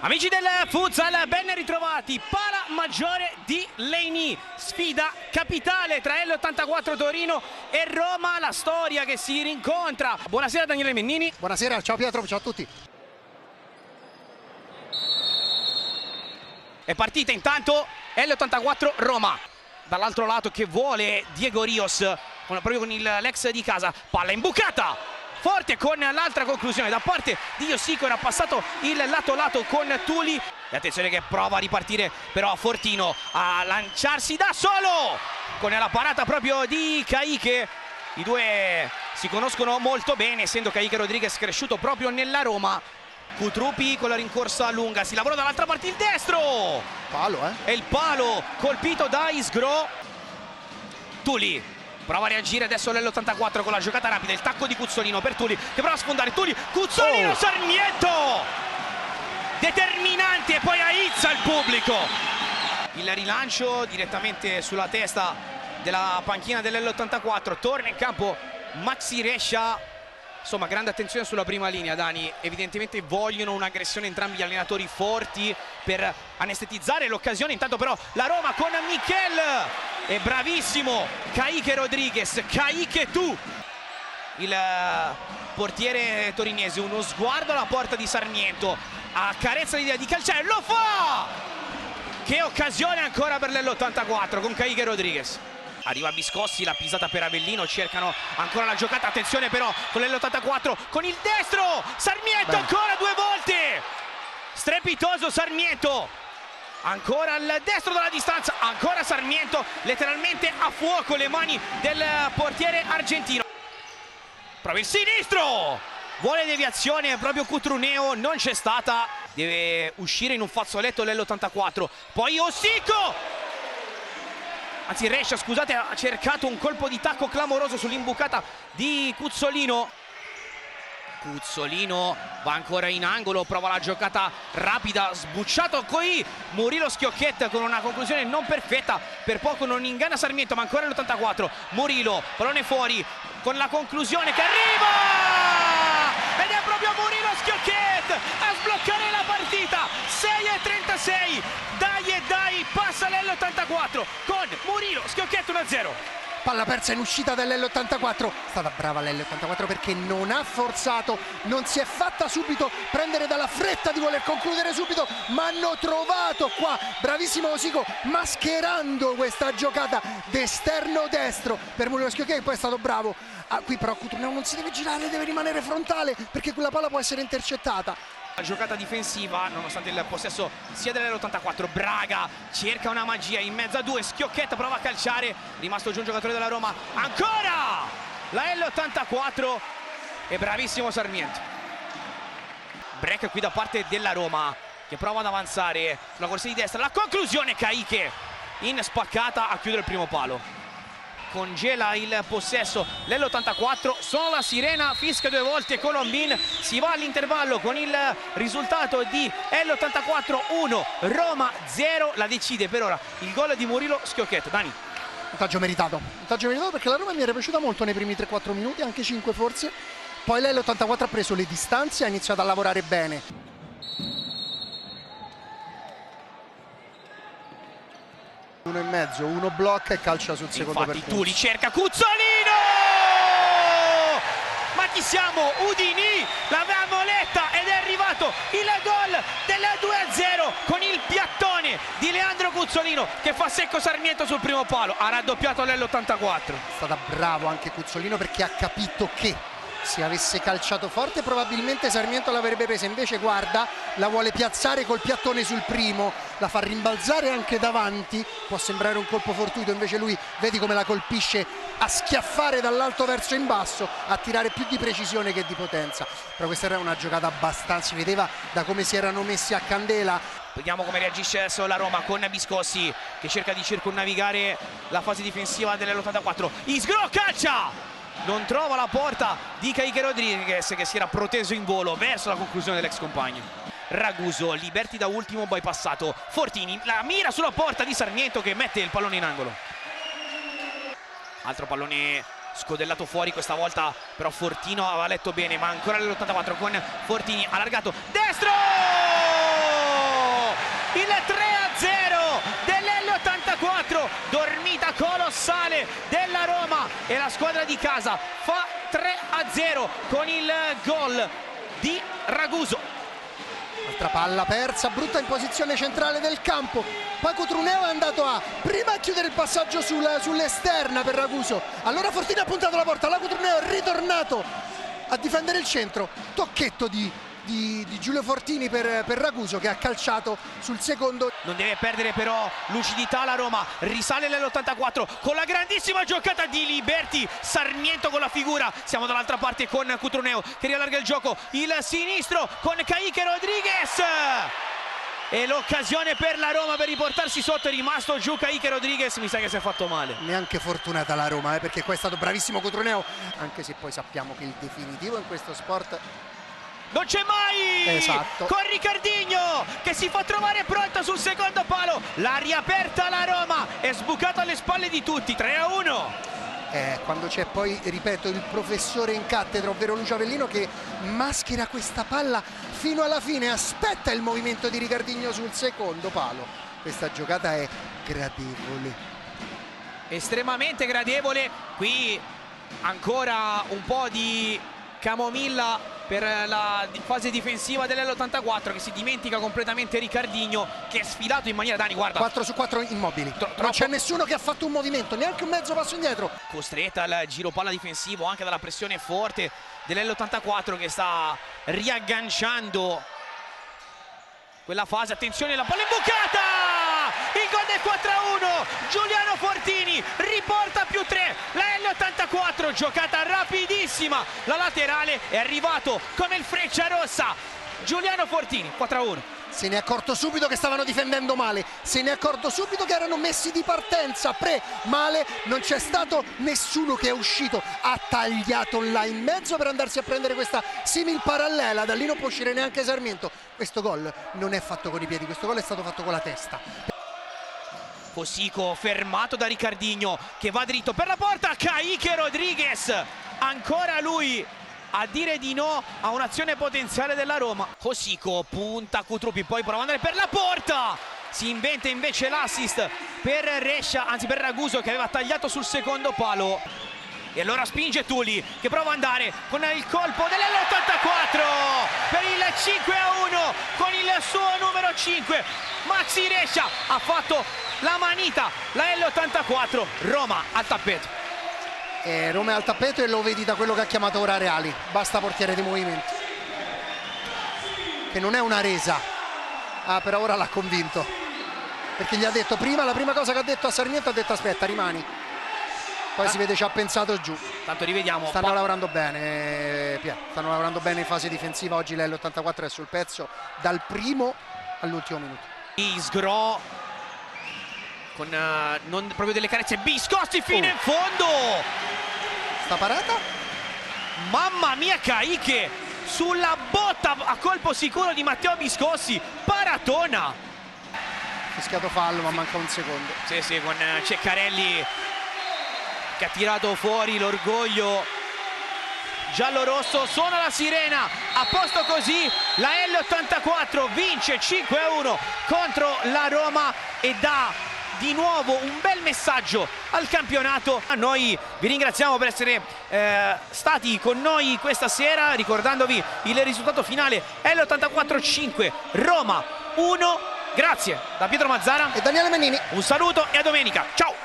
Amici del futsal, ben ritrovati. Pala maggiore di Leni, sfida capitale tra L84 Torino e Roma, la storia che si rincontra. Buonasera Daniele Mennini. Buonasera, ciao Pietro, ciao a tutti. È partita intanto L84 Roma, dall'altro lato che vuole Diego Rios, proprio con l'ex di casa, palla imbucata. Forte con l'altra conclusione da parte di Yossico, era passato il lato con Tuli e attenzione che prova a ripartire però Fortino a lanciarsi da solo con la parata proprio di Kaique. I due si conoscono molto bene, essendo Kaique Rodriguez cresciuto proprio nella Roma. Cutrupi con la rincorsa lunga, si lavora dall'altra parte il destro, Palo, e il palo colpito da Isgro. Tuli prova a reagire adesso l'84 con la giocata rapida, il tacco di Cuzzolino per Tuli che prova a sfondare, Tuli, Cuzzolino, Sarmiento determinante e poi aizza il pubblico. Il rilancio direttamente sulla testa della panchina dell'L84, torna in campo Maxi Rescia. Insomma, grande attenzione sulla prima linea, Dani. Evidentemente vogliono un'aggressione entrambi gli allenatori forti per anestetizzare l'occasione. Intanto però la Roma con Michel e bravissimo Kaique Rodriguez. Kaique tu, il portiere torinese, uno sguardo alla porta di Sarmiento, accarezza l'idea di calciare, lo fa! Che occasione ancora per l'L84 con Kaique Rodriguez. Arriva Biscossi, la pisata per Avellino, cercano ancora la giocata, attenzione però con l'L84, con il destro, Sarmiento ancora due volte, strepitoso Sarmiento, ancora il destro dalla distanza, ancora Sarmiento, letteralmente a fuoco le mani del portiere argentino. Prova il sinistro, vuole deviazione proprio Cutruneo, non c'è stata, deve uscire in un fazzoletto l'L84, poi Ossico! Anzi Rescia, scusate, ha cercato un colpo di tacco clamoroso sull'imbucata di Cuzzolino. Cuzzolino va ancora in angolo, prova la giocata rapida, sbucciato qui Murilo Schiocchet con una conclusione non perfetta, per poco non inganna Sarmiento, ma ancora l'84. Murilo, pallone fuori con la conclusione che arriva! Ed è proprio Murilo Schiocchet a sbloccare la partita. 6:36, dai e dai, passa l'L84 con Murilo Schiocchet 1-0. Palla persa in uscita dell'L84, è stata brava l'L84 perché non ha forzato, non si è fatta subito prendere dalla fretta di voler concludere subito, ma hanno trovato qua, bravissimo Osico, mascherando questa giocata d'esterno destro per Murilo Schiocchet, che poi è stato bravo. Qui però Cutruneo non si deve girare, deve rimanere frontale perché quella palla può essere intercettata. La giocata difensiva, nonostante il possesso sia dell'L84, Braga cerca una magia in mezzo a due, Schiocchet prova a calciare, rimasto giù un giocatore della Roma, ancora la L84 e bravissimo Sarmiento. Break qui da parte della Roma che prova ad avanzare sulla corsia di destra, la conclusione Kaique in spaccata a chiudere il primo palo. Congela il possesso l'L84, sono la sirena, fischia due volte Colombin, si va all'intervallo con il risultato di L84 1, Roma 0, la decide per ora il gol di Murilo Schiocchet. Dani. Vantaggio meritato perché la Roma mi era piaciuta molto nei primi 3-4 minuti, anche 5 forse, poi l'L84 ha preso le distanze e ha iniziato a lavorare bene. Uno in mezzo, uno blocca e calcia sul secondo percorso. Infatti Tuli cerca Cuzzolino! Ma chi siamo? Udinì! L'avevamo letta ed è arrivato il gol della 2-0 con il piattone di Leandro Cuzzolino che fa secco Sarmiento sul primo palo. Ha raddoppiato l'L84. È stata bravo anche Cuzzolino perché ha capito che se avesse calciato forte probabilmente Sarmiento l'avrebbe presa, invece guarda, la vuole piazzare col piattone sul primo, la fa rimbalzare anche davanti, può sembrare un colpo fortuito, invece lui vedi come la colpisce a schiaffare dall'alto verso in basso, a tirare più di precisione che di potenza. Però questa era una giocata abbastanza, si vedeva da come si erano messi a candela. Vediamo come reagisce adesso la Roma con Biscossi che cerca di circonnavigare la fase difensiva dell'L84. Isgro calcia! Non trova la porta di Kaique Rodriguez che si era proteso in volo verso la conclusione dell'ex compagno. Raguso, Liberti da ultimo, bypassato. Fortini, la mira sulla porta di Sarmiento che mette il pallone in angolo. Altro pallone scodellato fuori, questa volta però Fortino aveva letto bene, ma ancora l'84 con Fortini allargato, destro! colossale della Roma e la squadra di casa fa 3-0 con il gol di Raguso. Altra palla persa, brutta in posizione centrale del campo. Poi Cutruneo è andato prima a chiudere il passaggio sull'esterna per Raguso. Allora Fortini ha puntato la porta, la Cutruneo è ritornato a difendere il centro. Tocchetto di Giulio Fortini per Raguso, che ha calciato sul secondo. Non deve perdere però lucidità la Roma, risale nell'84 con la grandissima giocata di Liberti, Sarmiento con la figura, siamo dall'altra parte con Cutruneo che riallarga il gioco, il sinistro con Kaique Rodriguez e l'occasione per la Roma per riportarsi sotto, è rimasto giù Kaique Rodriguez, mi sa che si è fatto male. Neanche fortunata la Roma, perché qua è stato bravissimo Cutruneo, anche se poi sappiamo che il definitivo in questo sport non c'è mai! Esatto. Con Ricardinho che si fa trovare pronto sul secondo palo, l'ha riaperta la Roma, è sbucato alle spalle di tutti, 3-1. Quando c'è poi, ripeto, il professore in cattedra, ovvero Lucio Avellino, che maschera questa palla fino alla fine, aspetta il movimento di Ricardinho sul secondo palo. Questa giocata è gradevole. Estremamente gradevole, qui ancora un po' di camomilla per la fase difensiva dell'L84 che si dimentica completamente Ricardinho, che è sfilato in maniera, Dani, guarda, 4 su 4 immobili, non c'è nessuno che ha fatto un movimento, neanche un mezzo passo indietro. Costretta al giro palla difensivo anche dalla pressione forte dell'L84 che sta riagganciando quella fase. Attenzione, la palla imbucata, il gol del 4-1, Giuliano Fortini riporta più 3, la L84, giocata rapidissima, la laterale è arrivato come il Freccia Rossa, Giuliano Fortini, 4-1. Se ne è accorto subito che stavano difendendo male, se ne è accorto subito che erano messi di partenza male, non c'è stato nessuno che è uscito, ha tagliato là in mezzo per andarsi a prendere questa simil parallela, da lì non può uscire neanche Sarmiento. Questo gol non è fatto con i piedi, questo gol è stato fatto con la testa. Cosico fermato da Ricardinho che va dritto per la porta, Kaique Rodriguez, ancora lui a dire di no a un'azione potenziale della Roma. Cosico punta Cutrupi, poi prova ad andare per la porta, si inventa invece l'assist per Rescia, anzi per Raguso, che aveva tagliato sul secondo palo. E allora spinge Tuli che prova ad andare con il colpo dell'L84 per il 5-1 con il suo numero 5. Maxi Rescia ha fatto la manita, la L84, Roma al tappeto. Roma è al tappeto e lo vedi da quello che ha chiamato ora Reali, basta portiere di movimento, che non è una resa, però ora l'ha convinto, perché gli ha detto prima, la prima cosa che ha detto a Sarmiento, ha detto aspetta, rimani. Poi si vede ci ha pensato giù. Tanto rivediamo. Stanno lavorando bene, stanno lavorando bene in fase difensiva. Oggi l'L84 è sul pezzo dal primo all'ultimo minuto. Sgro con non proprio delle carezze, Biscossi fino in fondo. Sta parata? Mamma mia, Kaique sulla botta a colpo sicuro di Matteo Biscossi, paratona. Fischiato fallo, ma manca un secondo. Sì, con Ceccarelli che ha tirato fuori l'orgoglio giallo-rosso. Suona la sirena, a posto così, la L84 vince 5-1 contro la Roma e dà di nuovo un bel messaggio al campionato. Noi vi ringraziamo per essere stati con noi questa sera, ricordandovi il risultato finale: L84 5, Roma 1. Grazie da Pietro Mazzara e Daniele Mennini. Un saluto e a domenica, ciao!